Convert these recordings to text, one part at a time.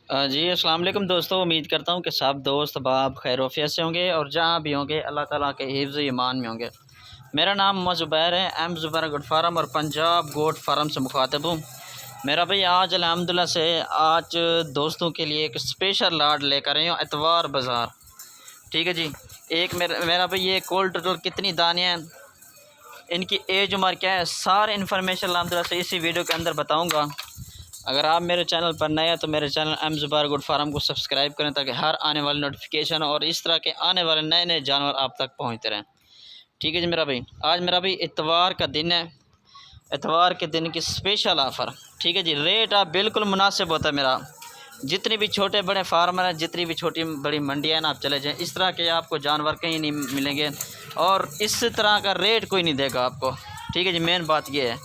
जी अस्सलाम वालेकुम दोस्तों। उम्मीद करता हूँ कि सब दोस्त बाब खैरोफियत से होंगे और जहाँ भी होंगे अल्लाह ताला के हिफ्ज़ ईमान में होंगे। मेरा नाम मोहम्मद ज़ुबैर है, एम ज़ुबैर गोट फार्म और पंजाब गोट फार्म से मुखातिब हूँ। मेरा भाई आज अल्हम्दुलिल्लाह से आज दोस्तों के लिए एक स्पेशल लाड लेकर आए हूँ एतवार बाज़ार। ठीक है जी। एक मेरा भाई ये कोल्ड टोटल कितनी दाने हैं, इनकी एज उम्र क्या है, सारे इन्फॉर्मेशन अल्हम्दुलिल्लाह से इसी वीडियो के अंदर बताऊँगा। अगर आप मेरे चैनल पर नए हैं तो मेरे channel M Zubair goat farm को सब्सक्राइब करें ताकि हर आने वाली नोटिफिकेशन और इस तरह के आने वाले नए नए जानवर आप तक पहुंचते रहें। ठीक है जी मेरा भाई, आज मेरा भाई इतवार का दिन है, इतवार के दिन की स्पेशल ऑफ़र। ठीक है जी, रेट आप बिल्कुल मुनासिब होता है मेरा। जितने भी छोटे बड़े फार्मर हैं, जितनी भी छोटी बड़ी मंडियाँ हैं ना, आप चले जाएँ, इस तरह के आपको जानवर कहीं नहीं मिलेंगे और इस तरह का रेट कोई नहीं देगा आपको। ठीक है जी, मेन बात ये है।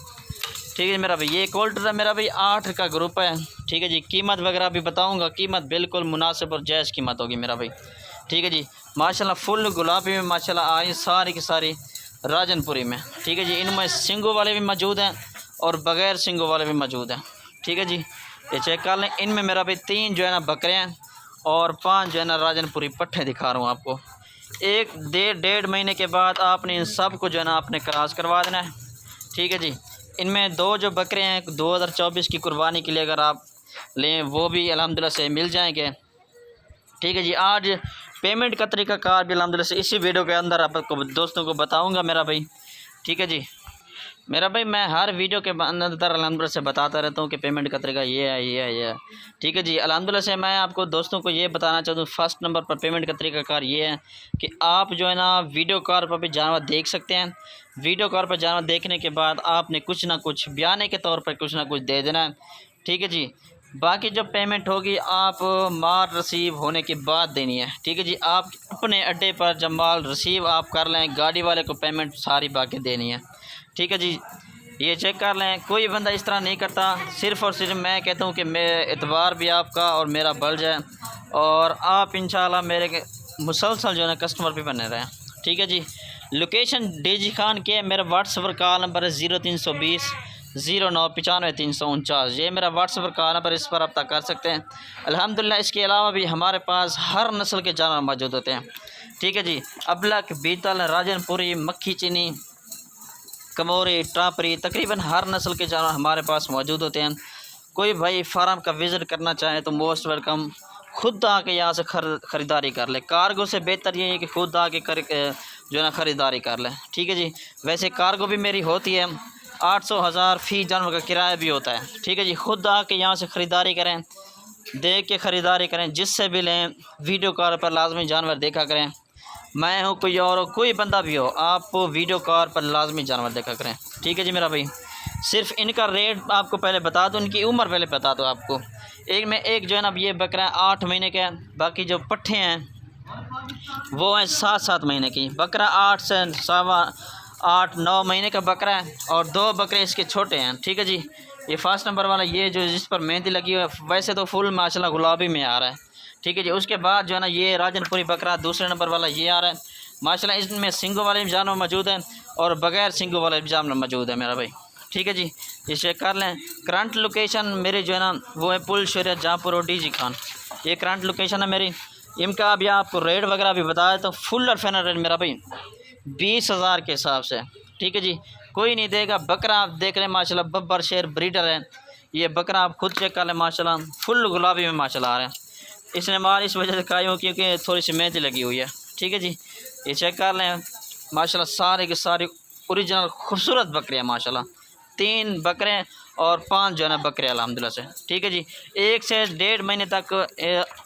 ठीक है मेरा भाई, ये कोल्टर है मेरा भाई 8 का ग्रुप है। ठीक है जी, कीमत वगैरह भी बताऊंगा, कीमत बिल्कुल मुनासिब और जायज़ कीमत होगी मेरा भाई। ठीक है जी, माशाल्लाह फुल गुलाबी में माशाल्लाह आई सारी की सारी राजनपुरी में। ठीक है जी, इनमें सिंगों वाले भी मौजूद हैं और बग़ैर सिंगों वाले भी मौजूद हैं। ठीक है जी, ये चेक कर लें। इनमें मेरा भाई 3 जो है ना बकरे हैं और 5 जो है ना राजनपुरी पट्ठे दिखा रहा हूँ आपको। एक डेढ़ महीने के बाद आपने इन सब को जो है ना आपने क्रॉस करवा देना है। ठीक है जी, इनमें 2 जो बकरे हैं 2024 की कुर्बानी के लिए अगर आप लें वो भी अल्हम्दुलिल्लाह से मिल जाएंगे। ठीक है जी, आज पेमेंट का तरीक़ाकार भी अल्हम्दुलिल्लाह से इसी वीडियो के अंदर आपको दोस्तों को बताऊंगा मेरा भाई। ठीक है जी मेरा भाई, मैं हर वीडियो के अंदर अल्हम्दुलिल्लाह से बताता रहता हूँ कि पेमेंट का तरीका ये है ये है ये है। ठीक है जी, अल्हम्दुलिल्लाह से मैं आपको दोस्तों को ये बताना चाहता हूँ, फर्स्ट नंबर पर पेमेंट का तरीकाकार ये है कि आप जो है ना वीडियो कॉल पर भी जानवर देख सकते हैं। वीडियो कॉल पर जानवर देखने के बाद आपने कुछ ना कुछ बयाने के तौर पर कुछ ना कुछ दे देना है। ठीक है जी, बाकी जब पेमेंट होगी आप माल रिसीव होने के बाद देनी है। ठीक है जी, आप अपने अड्डे पर जब माल रिसीव आप कर लें, गाड़ी वाले को पेमेंट सारी बाकी देनी है। ठीक है जी, ये चेक कर लें, कोई बंदा इस तरह नहीं करता। सिर्फ़ और सिर्फ मैं कहता हूँ कि मेरे एतबार भी आपका और मेरा बढ़ जाए और आप इंशाल्लाह मेरे मुसलसल जो है ना कस्टमर भी बने रहें। ठीक है जी, लोकेशन डीजी खान के, मेरा व्हाट्सएप कॉल नंबर है 0320 0995 349। ये मेरा व्हाट्सएप कॉल नंबर, इस पर आप तक कर सकते हैं। अल्हम्दुलिल्लाह इसके अलावा भी हमारे पास हर नस्ल के जानवर मौजूद होते हैं। ठीक है जी, अबलक, बीतल, राजनपुरी, मक्खी चीनी, कमोरी, टापरी, तकरीबन हर नस्ल के जानवर हमारे पास मौजूद होते हैं। कोई भाई फार्म का विज़िट करना चाहे तो मोस्ट वेलकम, खुद आके यहाँ से ख़रीदारी कर ले। कार्गो से बेहतर ये है कि खुद आके जो है ना ख़रीदारी कर ले। ठीक है जी, वैसे कार्गो भी मेरी होती है, 800 हज़ार फ़ी जानवर का किराया भी होता है। ठीक है जी, खुद आके यहाँ से ख़रीदारी करें, देख के ख़रीदारी करें, जिससे भी लें वीडियो कॉल पर लाजमी जानवर देखा करें। मैं हूँ, कोई और हो, कोई बंदा भी हो, आप वीडियो कॉल पर लाजमी जानवर देखा करें। ठीक है जी मेरा भाई, सिर्फ इनका रेट आपको पहले बता दूँ, इनकी उम्र पहले बता दूँ आपको। एक जो है ना ये बकरा है 8 महीने का, बाकी जो पट्ठे हैं वो हैं 7 महीने की। बकरा 8 से 8-9 महीने का बकरा है और 2 बकरे इसके छोटे हैं। ठीक है जी, ये फर्स्ट नंबर वाला ये जो जिस पर मेहंदी लगी हुई है, वैसे तो फुल माशाल्लाह गुलाबी में आ रहा है। ठीक है जी, उसके बाद जो है ना ये राजनपुरी बकरा दूसरे नंबर वाला ये आ रहा है। माशाल्लाह इसमें सिंगों वाले भी जानवर मौजूद हैं और बग़ैर सिंगों वाले भी जानवर मौजूद है मेरा भाई। ठीक है जी, ये चेक कर लें। करंट लोकेशन मेरे जो है ना वो है पुल शरीयत जहाँपुर और डीजी खान, ये करंट लोकेशन है मेरी। इनका अभी आपको रेट वगैरह भी बताया तो फुल और फाइनल रेट मेरा भाई 20,000 के हिसाब से। ठीक है जी, कोई नहीं देगा। बकरा आप देख रहे हैं माशाल्लाह बब्बर शेर ब्रीडर है, ये बकरा आप खुद चेक कर लें, माशाल्लाह फुल गुलाबी में माशाल्लाह आ रहे हैं। इसने माल इस वजह से खाई हो क्योंकि थोड़ी सी मेहंदी लगी हुई है। ठीक है जी, ये चेक कर लें, माशाल्लाह सारे के सारे ओरिजिनल खूबसूरत बकरे हैं माशाल्लाह। 3 बकरे और 5 जो है ना बकरे अल्हम्दुलिल्लाह से। ठीक है जी, 1 से 1.5 महीने तक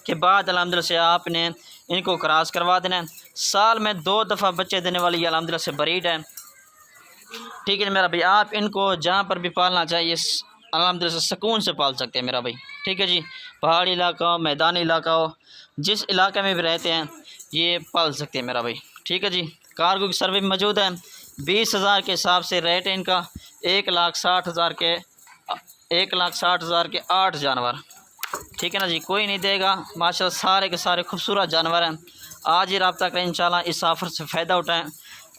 के बाद अल्हम्दुलिल्लाह से आपने इनको क्रॉस करवा देना है। साल में 2 दफ़ा बच्चे देने वाली ये अल्हम्दुलिल्लाह से ब्रीड है। ठीक है मेरा भाई, आप इनको जहाँ पर भी पालना चाहिए अल्हम्दुलिल्लाह से सुकून से पाल सकते हैं मेरा भाई। ठीक है जी, पहाड़ी इलाका हो, मैदानी इलाका हो, जिस इलाके में भी रहते हैं ये पाल सकते हैं मेरा भाई। ठीक है जी, कार्गो की सर्विस मौजूद है। 20,000 के हिसाब से रेट है इनका। 1,60,000 के 1,60,000 के 8 जानवर। ठीक है ना जी, कोई नहीं देगा। माशाल्लाह सारे के सारे खूबसूरत जानवर हैं। आज ही रब्ता करें इंशाल्लाह, इस ऑफ़र से फ़ायदा उठाएँ।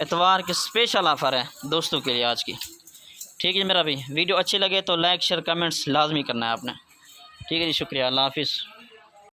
एतवार की स्पेशल ऑफ़र है दोस्तों के लिए आज की। ठीक है मेरा भाई, वीडियो अच्छी लगे तो लाइक शेयर कमेंट्स लाजमी करना है आपने। ठीक है जी, शुक्रिया, अल्लाह हाफ़िज़।